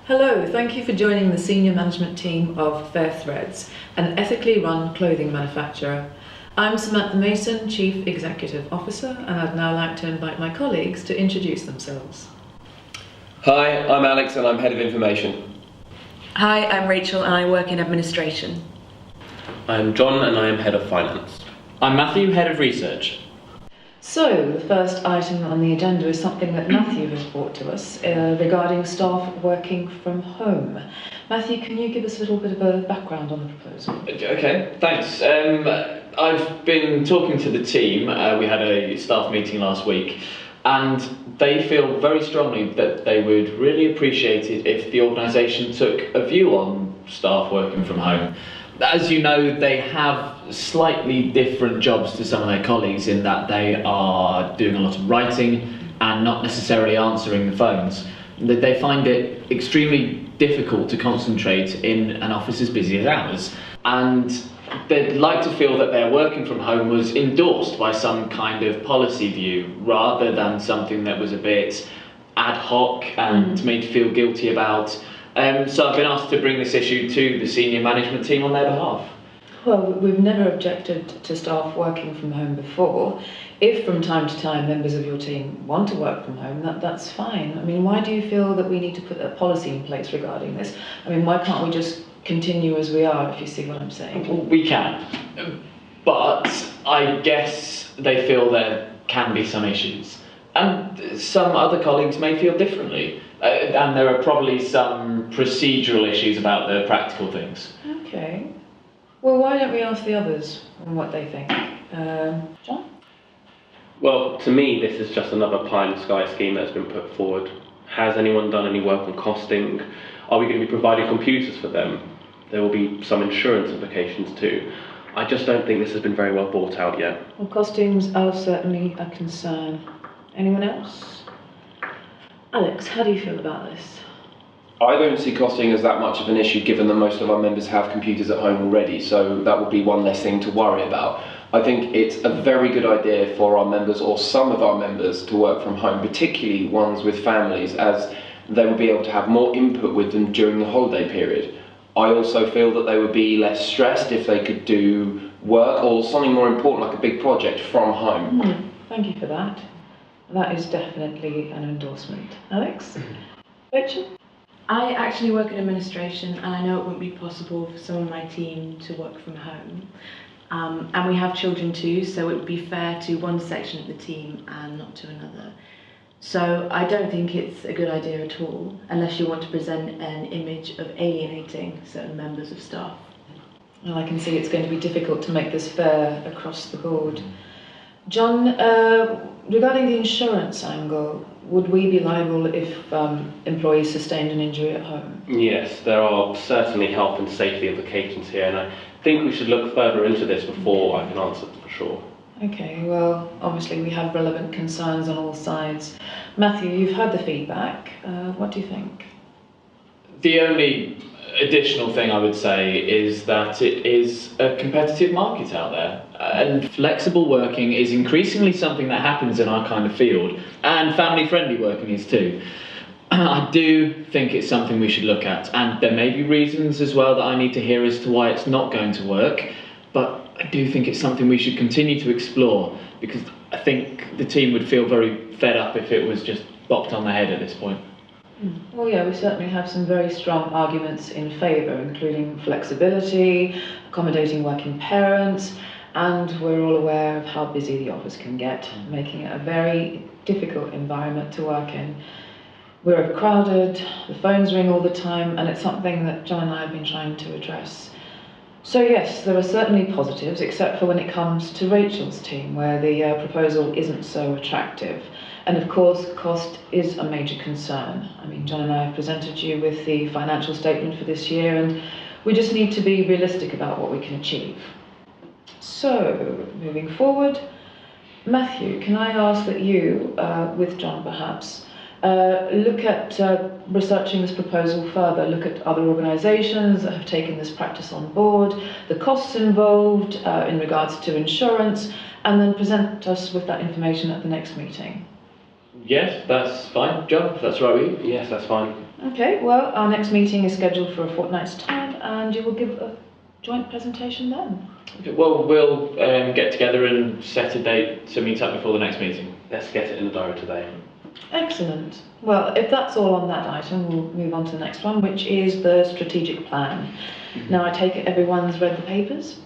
Hello, thank you for joining the senior management team of Fair Threads, an ethically run clothing manufacturer. I'm Samantha Mason, Chief Executive Officer, and I'd now like to invite my colleagues to introduce themselves. Hi, I'm Alex and I'm Head of Information. Hi, I'm Rachel and I work in administration. I'm John and I am Head of Finance. I'm Matthew, Head of Research. So, the first item on the agenda is something that Matthew has brought to us regarding staff working from home. Matthew, can you give us a little bit of a background on the proposal? Okay, thanks. I've been talking to the team. We had a staff meeting last week, and they feel very strongly that they would really appreciate it if the organisation took a view on staff working from home. As you know, they have slightly different jobs to some of their colleagues in that they are doing a lot of writing and not necessarily answering the phones. They find it extremely difficult to concentrate in an office as busy as ours, and they'd like to feel that their working from home was endorsed by some kind of policy view rather than something that was a bit ad hoc and made to feel guilty about. So I've been asked to bring this issue to the senior management team on their behalf. Well, we've never objected to staff working from home before. If from time to time members of your team want to work from home, that's fine. I mean, why do you feel that we need to put a policy in place regarding this? I mean, why can't we just continue as we are, if you see what I'm saying? Well, we can, but I guess they feel there can be some issues. And some other colleagues may feel differently. And there are probably some procedural issues about the practical things. Okay. Well, why don't we ask the others on what they think? John? Well, to me, this is just another pie in the sky scheme that's been put forward. Has anyone done any work on costing? Are we going to be providing computers for them? There will be some insurance implications too. I just don't think this has been very well thought out yet. Well, costings are certainly a concern. Anyone else? Alex, how do you feel about this? I don't see costing as that much of an issue given that most of our members have computers at home already, so that would be one less thing to worry about. I think it's a very good idea for our members, or some of our members, to work from home, particularly ones with families, as they would be able to have more input with them during the holiday period. I also feel that they would be less stressed if they could do work or something more important like a big project from home. Thank you for that. That is definitely an endorsement. Alex? Rachel? I actually work in administration and I know it wouldn't be possible for some of my team to work from home. And we have children too, so it would be fair to one section of the team and not to another. So I don't think it's a good idea at all, unless you want to present an image of alienating certain members of staff. Well, I can see it's going to be difficult to make this fair across the board. John, regarding the insurance angle, would we be liable if employees sustained an injury at home? Yes, there are certainly health and safety implications here, and I think we should look further into this before I can answer for sure. Okay, well, obviously we have relevant concerns on all sides. Matthew, you've heard the feedback. What do you think? The only additional thing I would say is that it is a competitive market out there, and flexible working is increasingly something that happens in our kind of field, and family-friendly working is too. I do think it's something we should look at, and there may be reasons as well that I need to hear as to why it's not going to work, but I do think it's something we should continue to explore, because I think the team would feel very fed up if it was just bopped on the head at this point. Well, yeah, we certainly have some very strong arguments in favour, including flexibility, accommodating working parents, and we're all aware of how busy the office can get, making it a very difficult environment to work in. We're overcrowded, the phones ring all the time, and it's something that John and I have been trying to address. So yes, there are certainly positives, except for when it comes to Rachel's team, where the proposal isn't so attractive. And of course, cost is a major concern. I mean, John and I have presented you with the financial statement for this year, and we just need to be realistic about what we can achieve. So, moving forward, Matthew, can I ask that you, with John perhaps, look at researching this proposal further, look at other organisations that have taken this practice on board, the costs involved in regards to insurance, and then present us with that information at the next meeting. Yes, that's fine. John, if that's right with you? Yes, that's fine. Okay, well, our next meeting is scheduled for a fortnight's time, and you will give a joint presentation then. Okay, well, we'll get together and set a date to meet up before the next meeting. Let's get it in the diary today. Excellent. Well, if that's all on that item, we'll move on to the next one, which is the strategic plan. Now, I take it everyone's read the papers?